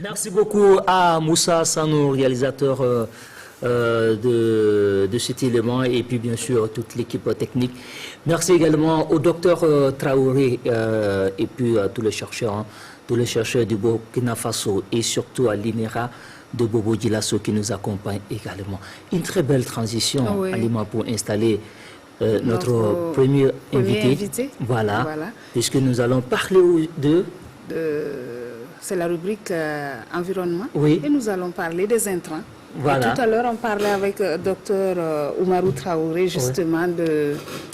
Merci beaucoup à Moussa Sanou, réalisateur de cet élément, et puis bien sûr toute l'équipe technique. Merci également au docteur Traoré et puis à tous les chercheurs du Burkina Faso et surtout à l'INERA de Bobo Djilasso qui nous accompagne également. Une très belle transition, Alima, pour installer notre premier invité. Voilà, puisque nous allons parler c'est la rubrique environnement. Oui. Et nous allons parler des intrants. Voilà. Et tout à l'heure, on parlait avec Dr Oumarou Traoré, justement,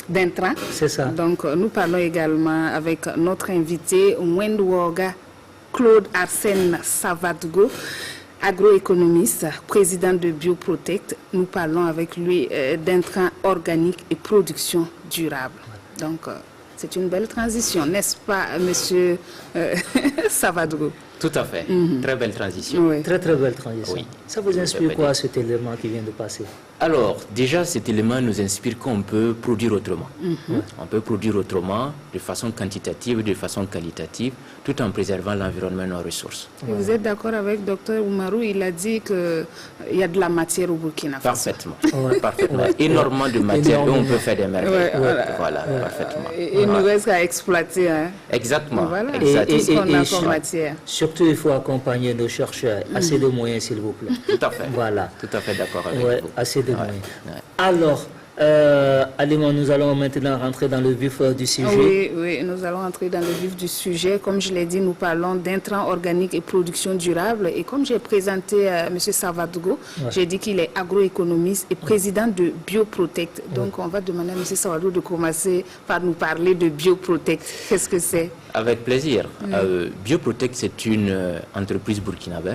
d'intrants. C'est ça. Donc, nous parlons également avec notre invité, Mwendouoga Claude Arsène Savadgo, agroéconomiste, président de Bioprotect. Nous parlons avec lui d'intrants organiques et production durable. Donc, c'est une belle transition, n'est-ce pas, monsieur Savadgo? Tout à fait. Très belle transition. Oui. Très très belle transition. Oui. Ça vous inspire quoi, cet élément qui vient de passer? Alors, déjà, cet élément nous inspire qu'on peut produire autrement. On peut produire autrement, de façon quantitative, de façon qualitative, tout en préservant l'environnement et nos ressources. Et vous êtes d'accord avec Dr Oumarou? Il a dit qu'il y a de la matière au Burkina Faso. Parfaitement. Parfaitement. Énormément de matière et on peut faire des merveilles. Voilà, parfaitement. Et il nous reste à exploiter. Hein. Exactement. Voilà. Exactement. Tout ce qu'on a comme matière. Surtout, il faut accompagner nos chercheurs. Assez de moyens, s'il vous plaît. Tout à fait. Voilà. Tout à fait d'accord avec vous. Assez de moyens. Alors, Alima, nous allons maintenant rentrer dans le vif du sujet. Oui, nous allons entrer dans le vif du sujet. Comme je l'ai dit, nous parlons d'intrants organiques et production durable. Et comme j'ai présenté M. Savadgo, j'ai dit qu'il est agroéconomiste et président de Bioprotect. Donc, on va demander à M. Savadgo de commencer par nous parler de Bioprotect. Qu'est-ce que c'est? Avec plaisir. Bioprotect, c'est une entreprise burkinabé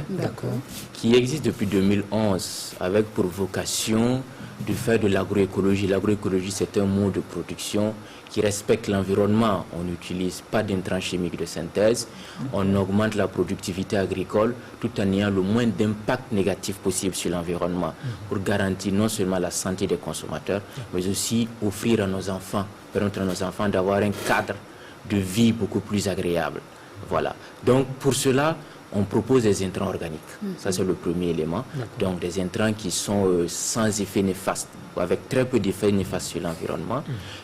qui existe depuis 2011 avec pour vocation de faire de l'agroécologie. L'agroécologie, c'est un mot de production qui respecte l'environnement. On n'utilise pas d'intrants chimiques de synthèse. On augmente la productivité agricole tout en ayant le moins d'impact négatif possible sur l'environnement pour garantir non seulement la santé des consommateurs, mais aussi offrir à nos enfants, permettre à nos enfants d'avoir un cadre de vie beaucoup plus agréable. Voilà. Donc, pour cela, on propose des intrants organiques. Ça, c'est le premier élément. Donc, des intrants qui sont sans effet néfaste, ou avec très peu d'effets néfastes sur l'environnement.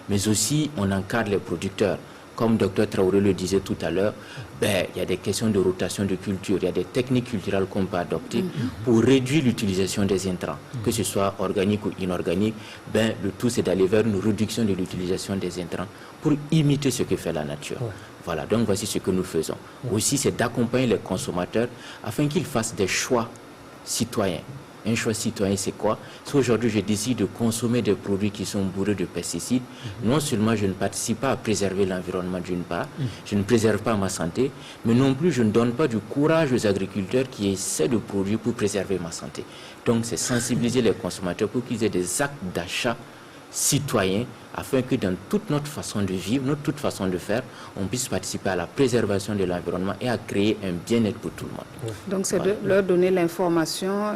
Mais aussi, on encadre les producteurs. Comme Dr Traoré le disait tout à l'heure, il y a des questions de rotation de culture, il y a des techniques culturelles qu'on peut adopter pour réduire l'utilisation des intrants, que ce soit organique ou inorganique. Le tout, c'est d'aller vers une réduction de l'utilisation des intrants pour imiter ce que fait la nature. Voilà, donc voici ce que nous faisons. Aussi, c'est d'accompagner les consommateurs afin qu'ils fassent des choix citoyens. Un choix citoyen, c'est quoi? Si aujourd'hui je décide de consommer des produits qui sont bourrés de pesticides, non seulement je ne participe pas à préserver l'environnement d'une part, je ne préserve pas ma santé, mais non plus je ne donne pas du courage aux agriculteurs qui essaient de produire pour préserver ma santé. Donc c'est sensibiliser les consommateurs pour qu'ils aient des actes d'achat citoyens afin que dans toute notre façon de vivre, toute façon de faire, on puisse participer à la préservation de l'environnement et à créer un bien-être pour tout le monde. Donc c'est de leur donner l'information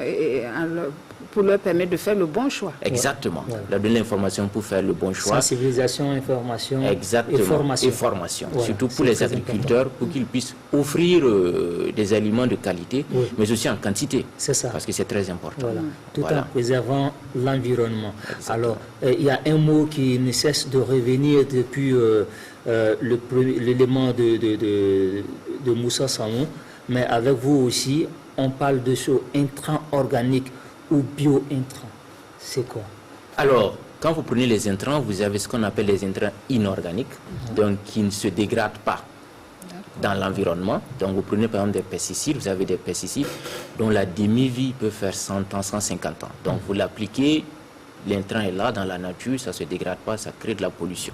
pour leur permettre de faire le bon choix. Exactement. Leur donner l'information pour faire le bon choix. Sensibilisation, information. Exactement. Et formation. Surtout pour les agriculteurs, pour qu'ils puissent offrir des aliments de qualité, mais aussi en quantité. C'est ça. Parce que c'est très important. Voilà. Tout en préservant l'environnement. Alors, il y a un mot qui ne cesse de revenir depuis l'élément de Moussa Sanou, mais avec vous aussi, on parle de ce intrant organique ou bio-intrant. C'est quoi? Alors, quand vous prenez les intrants, vous avez ce qu'on appelle les intrants inorganiques, donc qui ne se dégradent pas dans l'environnement. Donc vous prenez par exemple des pesticides, vous avez des pesticides dont la demi-vie peut faire 100 ans, 150 ans. Donc vous l'appliquez, l'intrant est là dans la nature, ça ne se dégrade pas, ça crée de la pollution.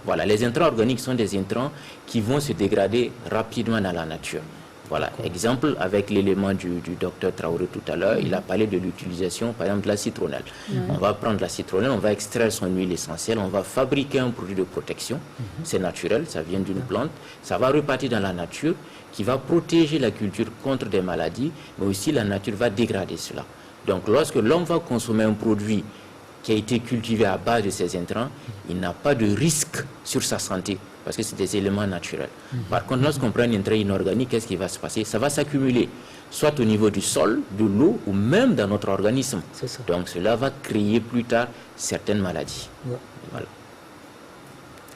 Voilà, les intrants organiques sont des intrants qui vont se dégrader rapidement dans la nature. Voilà, exemple avec l'élément du docteur Traoré tout à l'heure, il a parlé de l'utilisation par exemple de la citronnelle. On va prendre la citronnelle, on va extraire son huile essentielle, on va fabriquer un produit de protection, c'est naturel, ça vient d'une plante, ça va repartir dans la nature qui va protéger la culture contre des maladies, mais aussi la nature va dégrader cela. Donc lorsque l'homme va consommer un produit qui a été cultivé à base de ces intrants, il n'a pas de risque sur sa santé parce que c'est des éléments naturels. Par contre, lorsqu'on prend un intrant inorganique, qu'est-ce qui va se passer? Ça va s'accumuler, soit au niveau du sol, de l'eau, ou même dans notre organisme. Donc cela va créer plus tard certaines maladies. Voilà.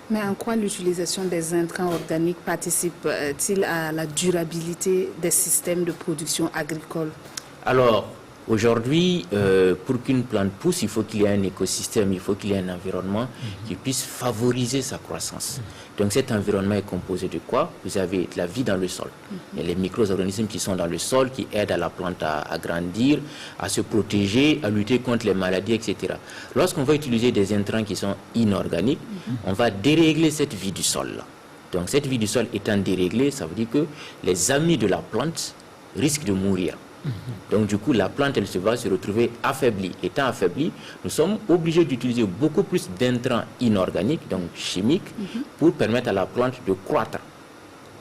Mais en quoi l'utilisation des intrants organiques participe-t-il à la durabilité des systèmes de production agricole? Alors, aujourd'hui, pour qu'une plante pousse, il faut qu'il y ait un écosystème, il faut qu'il y ait un environnement qui puisse favoriser sa croissance. Donc cet environnement est composé de quoi? Vous avez de la vie dans le sol. Il y a les micro-organismes qui sont dans le sol, qui aident à la plante à grandir, à se protéger, à lutter contre les maladies, etc. Lorsqu'on va utiliser des intrants qui sont inorganiques, on va dérégler cette vie du sol. Donc cette vie du sol étant déréglée, ça veut dire que les amis de la plante risquent de mourir. Donc du coup, la plante, elle va se retrouver affaiblie. Étant affaiblie, nous sommes obligés d'utiliser beaucoup plus d'intrants inorganiques, donc chimiques, pour permettre à la plante de croître.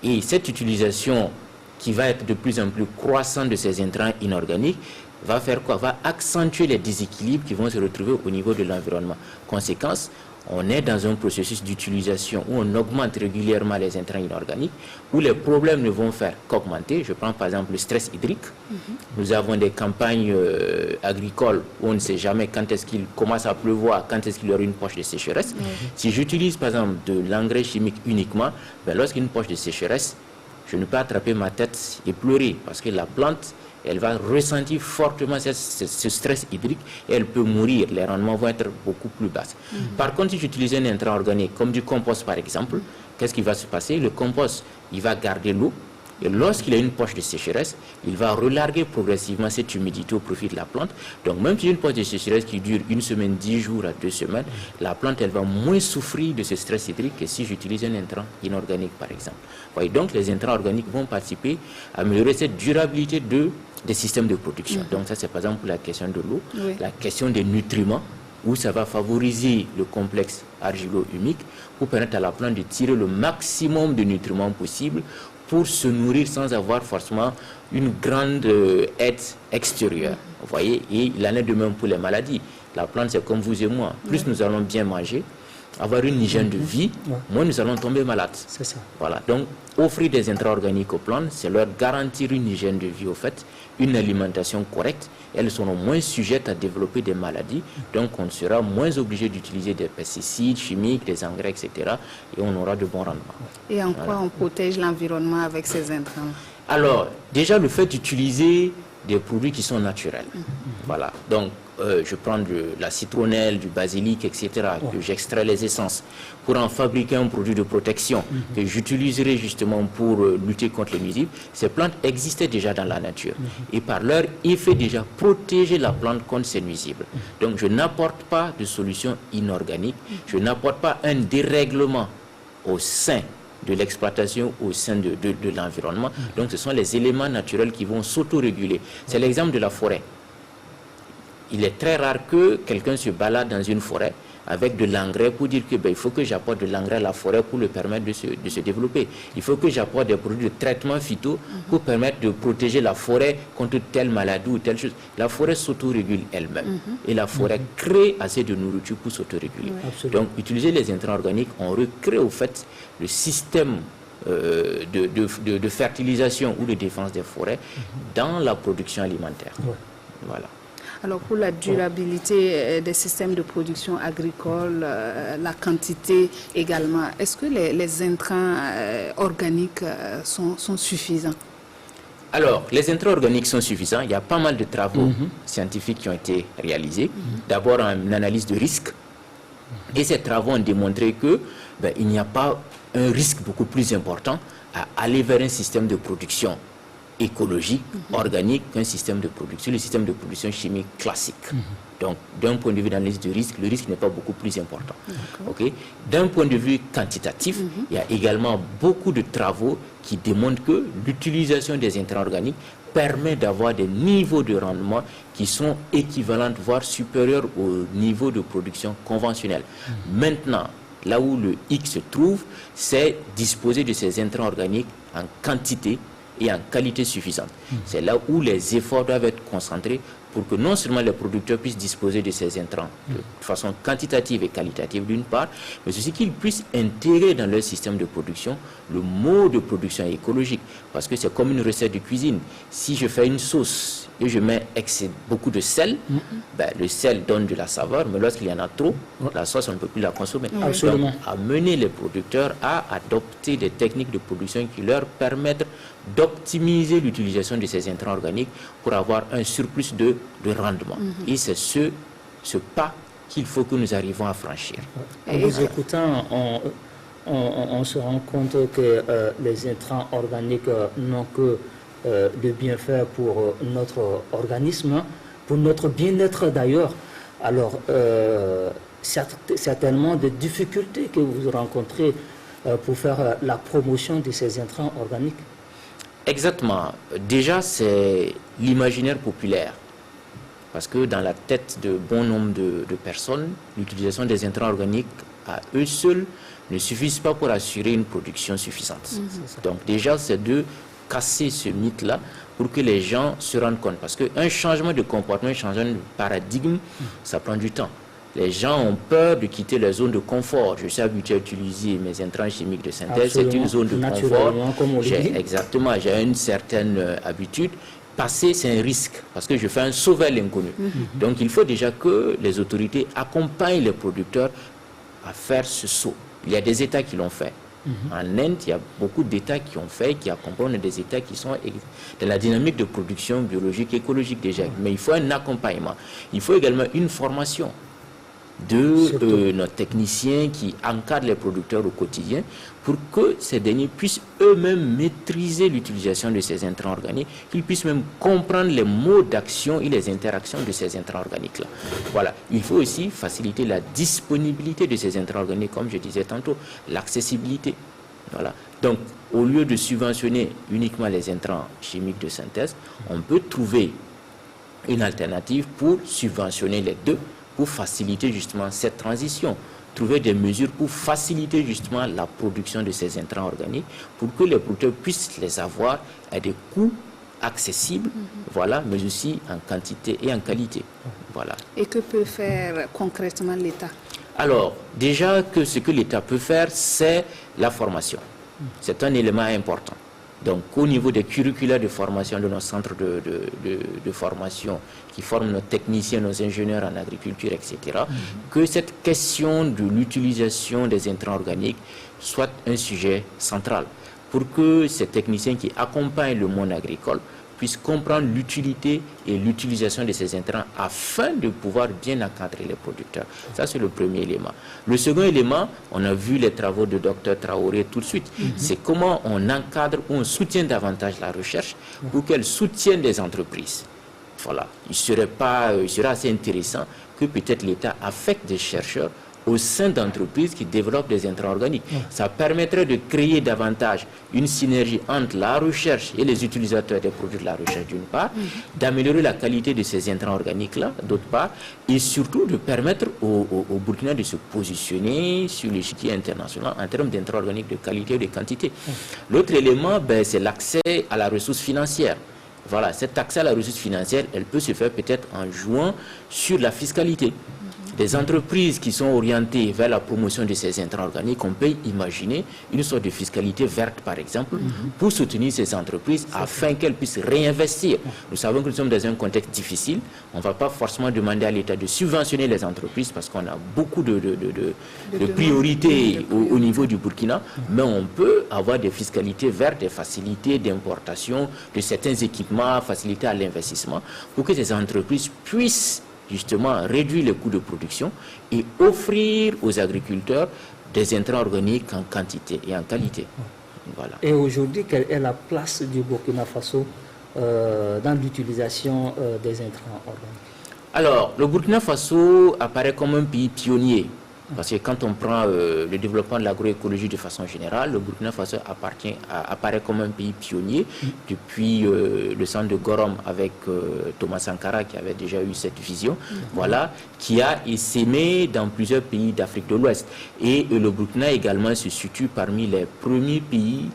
Et cette utilisation qui va être de plus en plus croissante de ces intrants inorganiques va faire quoi? Va accentuer les déséquilibres qui vont se retrouver au niveau de l'environnement. Conséquence, on est dans un processus d'utilisation où on augmente régulièrement les intrants inorganiques, où les problèmes ne vont faire qu'augmenter. Je prends par exemple le stress hydrique. Nous avons des campagnes agricoles où on ne sait jamais quand est-ce qu'il commence à pleuvoir, quand est-ce qu'il y aura une poche de sécheresse. Si j'utilise par exemple de l'engrais chimique uniquement, lorsqu'il y a une poche de sécheresse, je ne peux attraper ma tête et pleurer parce que la plante, elle va ressentir fortement ce stress hydrique et elle peut mourir. Les rendements vont être beaucoup plus bas. Par contre, si j'utilise un intrant organique comme du compost par exemple, qu'est-ce qui va se passer? Le compost, il va garder l'eau et lorsqu'il a une poche de sécheresse, il va relarguer progressivement cette humidité au profit de la plante. Donc même si une poche de sécheresse qui dure 1 semaine, 10 jours à 2 semaines, la plante, elle va moins souffrir de ce stress hydrique que si j'utilise un intrant inorganique par exemple. Voyez, donc les intrants organiques vont participer à améliorer cette durabilité des systèmes de production. Donc ça, c'est par exemple la question de l'eau, la question des nutriments, où ça va favoriser le complexe argilo-humique pour permettre à la plante de tirer le maximum de nutriments possible pour se nourrir sans avoir forcément une grande aide extérieure. Vous voyez, et il en est de même pour les maladies. La plante, c'est comme vous et moi. Plus nous allons bien manger, avoir une hygiène de vie, moins nous allons tomber malades. C'est ça. Voilà. Donc, offrir des intrants organiques aux plantes, c'est leur garantir une hygiène de vie, au fait, une alimentation correcte. Elles seront moins sujettes à développer des maladies. Donc, on sera moins obligé d'utiliser des pesticides chimiques, des engrais, etc. Et on aura de bons rendements. Et en quoi on protège l'environnement avec ces intrants? Alors, déjà, le fait d'utiliser des produits qui sont naturels. Voilà. Donc, je prends de la citronnelle, du basilic, etc., que j'extrais les essences pour en fabriquer un produit de protection que j'utiliserai justement pour lutter contre les nuisibles. Ces plantes existaient déjà dans la nature et par leur effet déjà protéger la plante contre ces nuisibles. Donc je n'apporte pas de solution inorganique, je n'apporte pas un dérèglement au sein de l'exploitation, au sein de l'environnement. Donc ce sont les éléments naturels qui vont s'autoréguler. C'est l'exemple de la forêt. Il est très rare que quelqu'un se balade dans une forêt avec de l'engrais pour dire que il faut que j'apporte de l'engrais à la forêt pour le permettre de se développer. Il faut que j'apporte des produits de traitement phyto pour permettre de protéger la forêt contre telle maladie ou telle chose. La forêt s'autorégule elle-même et la forêt crée assez de nourriture pour s'autoréguler. Donc utiliser les intrants organiques, on recrée au fait le système de fertilisation ou de défense des forêts dans la production alimentaire. Voilà. Alors pour la durabilité des systèmes de production agricole, la quantité également, est-ce que les intrants organiques sont suffisants? Alors, les intrants organiques sont suffisants. Il y a pas mal de travaux scientifiques qui ont été réalisés. D'abord, une analyse de risque. Et ces travaux ont démontré que il n'y a pas un risque beaucoup plus important à aller vers un système de production écologique, organique, qu'un système de production, le système de production chimique classique. Donc, d'un point de vue d'analyse de risque, le risque n'est pas beaucoup plus important. Okay? D'un point de vue quantitatif, il y a également beaucoup de travaux qui démontrent que l'utilisation des intrants organiques permet d'avoir des niveaux de rendement qui sont équivalents, voire supérieurs au niveau de production conventionnelle. Maintenant, là où le X se trouve, c'est disposer de ces intrants organiques en quantité et en qualité suffisante. C'est là où les efforts doivent être concentrés pour que non seulement les producteurs puissent disposer de ces intrants de façon quantitative et qualitative d'une part, mais aussi qu'ils puissent intégrer dans leur système de production le mode de production écologique. Parce que c'est comme une recette de cuisine. Si je fais une sauce et je mets beaucoup de sel, ben, le sel donne de la saveur, mais lorsqu'il y en a trop, la sauce, on ne peut plus la consommer. Absolument. Donc, amener les producteurs à adopter des techniques de production qui leur permettent d'optimiser l'utilisation de ces intrants organiques pour avoir un surplus de rendement. Et c'est ce pas qu'il faut que nous arrivions à franchir. En vous écoutant, on se rend compte que les intrants organiques n'ont que de bienfaits pour notre organisme, pour notre bien-être d'ailleurs. Alors, certainement des difficultés que vous rencontrez pour faire la promotion de ces intrants organiques. Exactement. Déjà, c'est l'imaginaire populaire. Parce que dans la tête de bon nombre de personnes, l'utilisation des intrants organiques à eux seuls ne suffisent pas pour assurer une production suffisante. Donc déjà, c'est de casser ce mythe-là pour que les gens se rendent compte. Parce qu'un changement de comportement, un changement de paradigme, ça prend du temps. Les gens ont peur de quitter leur zone de confort. Je suis habitué à utiliser mes intrants chimiques de synthèse. C'est une zone de confort. Exactement, j'ai une certaine habitude. Passer, c'est un risque, parce que je fais un saut vers l'inconnu. Donc il faut déjà que les autorités accompagnent les producteurs à faire ce saut. Il y a des États qui l'ont fait. En Inde, il y a beaucoup d'États qui ont fait, qui accompagnent des États qui sont dans la dynamique de production biologique et écologique déjà. Mais il faut un accompagnement. Il faut également une formation de nos techniciens qui encadrent les producteurs au quotidien pour que ces derniers puissent eux-mêmes maîtriser l'utilisation de ces intrants organiques, qu'ils puissent même comprendre les modes d'action et les interactions de ces intrants organiques-là. Voilà. Il faut aussi faciliter la disponibilité de ces intrants organiques, comme je disais tantôt, l'accessibilité. Voilà. Donc, au lieu de subventionner uniquement les intrants chimiques de synthèse, on peut trouver une alternative pour subventionner les deux, pour faciliter justement cette transition, trouver des mesures pour faciliter justement la production de ces intrants organiques, pour que les producteurs puissent les avoir à des coûts accessibles, voilà, mais aussi en quantité et en qualité. Voilà. Et que peut faire concrètement l'État? Alors, déjà, ce que l'État peut faire, c'est la formation. C'est un élément important. Donc, au niveau des curricula de formation de nos centres de formation qui forment nos techniciens, nos ingénieurs en agriculture, etc., que cette question de l'utilisation des intrants organiques soit un sujet central pour que ces techniciens qui accompagnent le monde agricole puissent comprendre l'utilité et l'utilisation de ces intrants afin de pouvoir bien encadrer les producteurs. Ça, c'est le premier élément. Le second élément, on a vu les travaux de Dr Traoré tout de suite, c'est comment on encadre ou on soutient davantage la recherche pour qu'elle soutienne les entreprises. Voilà. Il serait assez intéressant que peut-être l'État affecte des chercheurs au sein d'entreprises qui développent des intrants organiques. Ça permettrait de créer davantage une synergie entre la recherche et les utilisateurs des produits de la recherche d'une part, d'améliorer la qualité de ces intrants organiques-là d'autre part, et surtout de permettre au Burkina de se positionner sur l'échiquier international en termes d'intrants organiques de qualité et de quantité. L'autre élément, c'est l'accès à la ressource financière. Voilà, cet accès à la ressource financière, elle peut se faire peut-être en jouant sur la fiscalité. Des entreprises qui sont orientées vers la promotion de ces intrants organiques, on peut imaginer une sorte de fiscalité verte, par exemple, pour soutenir ces entreprises afin qu'elles puissent réinvestir. Nous savons que nous sommes dans un contexte difficile. On ne va pas forcément demander à l'État de subventionner les entreprises parce qu'on a beaucoup de priorités au niveau du Burkina, mais on peut avoir des fiscalités vertes, des facilités d'importation de certains équipements, faciliter à l'investissement pour que ces entreprises puissent justement réduire les coûts de production et offrir aux agriculteurs des intrants organiques en quantité et en qualité. Voilà. Et aujourd'hui, quelle est la place du Burkina Faso dans l'utilisation des intrants organiques? Alors, le Burkina Faso apparaît comme un pays pionnier. Parce que quand on prend le développement de l'agroécologie de façon générale, le Burkina Faso apparaît comme un pays pionnier depuis le centre de Gorom avec Thomas Sankara qui avait déjà eu cette vision, voilà, qui a essaimé dans plusieurs pays d'Afrique de l'Ouest. Et le Burkina également se situe parmi les premiers pays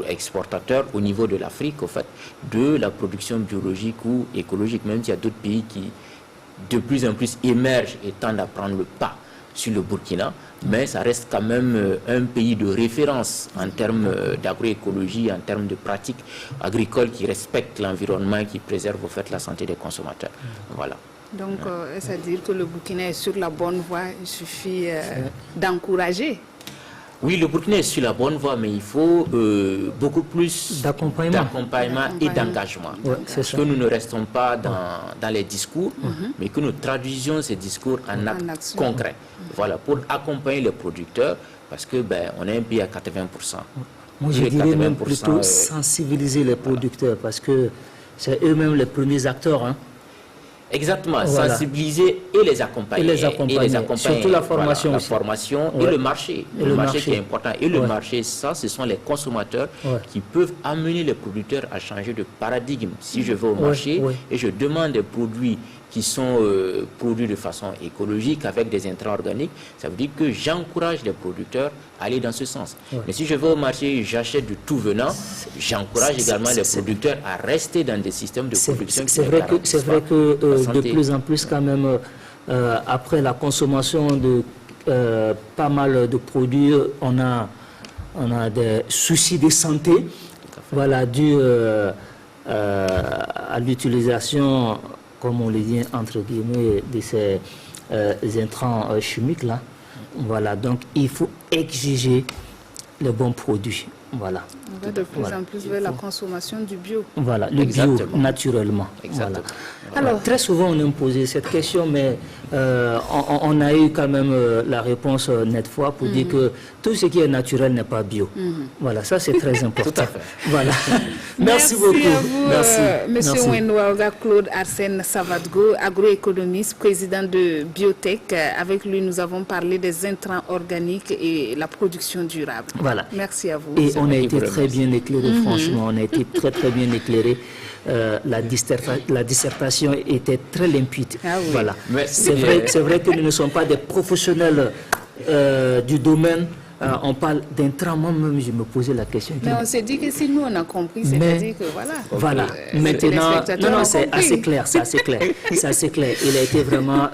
exportateurs au niveau de l'Afrique, au fait, de la production biologique ou écologique, même s'il y a d'autres pays qui de plus en plus émergent et tendent à prendre le pas sur le Burkina, mais ça reste quand même un pays de référence en termes d'agroécologie, en termes de pratiques agricoles qui respectent l'environnement et qui préservent au fait la santé des consommateurs. Voilà. Donc, c'est-à-dire que le Burkina est sur la bonne voie, il suffit d'encourager. Oui, le Burkina est sur la bonne voie, mais il faut beaucoup plus d'accompagnement et d'engagement. Ouais, parce que nous ne restons pas dans les discours, mais que nous traduisions ces discours en actes concrets. Voilà, pour accompagner les producteurs, parce que on est un pays à 80%. Moi, je dirais même plutôt sensibiliser les producteurs, parce que c'est eux-mêmes les premiers acteurs. Hein. Exactement, voilà. Sensibiliser et les accompagner. Surtout la formation. Voilà, la formation et le marché. Le marché qui est important. Et le marché, ça, ce sont les consommateurs qui peuvent amener les producteurs à changer de paradigme. Si je vais au marché et je demande des produits qui sont produits de façon écologique avec des intrants organiques, ça veut dire que j'encourage les producteurs à aller dans ce sens. Mais si je vais au marché et j'achète du tout venant, j'encourage également les producteurs à rester dans des systèmes de production. C'est vrai que de plus en plus quand même, après la consommation de pas mal de produits, on a des soucis de santé, voilà, dû à l'utilisation, comme on le dit entre guillemets, de ces intrants chimiques là. Voilà, donc il faut exiger les bons produits. Voilà. On va de plus en plus vers la consommation du bio. Voilà, le bio, naturellement. Voilà. Alors, très souvent, on a posé cette question, mais on a eu quand même la réponse nettement pour dire que tout ce qui est naturel n'est pas bio. Voilà, ça c'est très important. Tout à fait. Voilà. Merci beaucoup. À vous, Monsieur Ouendouaga Claude Arsène Savadgo, agroéconomiste, président de Biotech. Avec lui, nous avons parlé des intrants organiques et la production durable. Voilà. Merci à vous. Et on a été très bien éclairé, franchement, on a été très bien éclairé. La dissertation était très limpide. Ah oui. Voilà. C'est vrai que nous ne sommes pas des professionnels du domaine. On parle d'intrants, moi-même je me posais la question. Mais on s'est dit que si nous on a compris, c'est-à-dire que voilà. Voilà. Maintenant, non, c'est assez clair, c'est assez clair. Il a été vraiment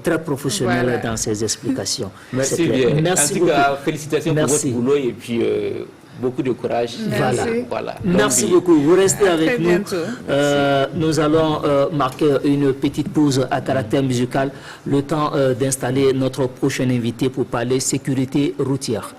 très professionnel dans ses explications. Merci bien. Merci beaucoup. Félicitations pour votre boulot et puis beaucoup de courage. Voilà. Merci beaucoup. Vous restez avec nous. Nous allons marquer une petite pause à caractère musical, le temps d'installer notre prochain invité pour parler sécurité routière.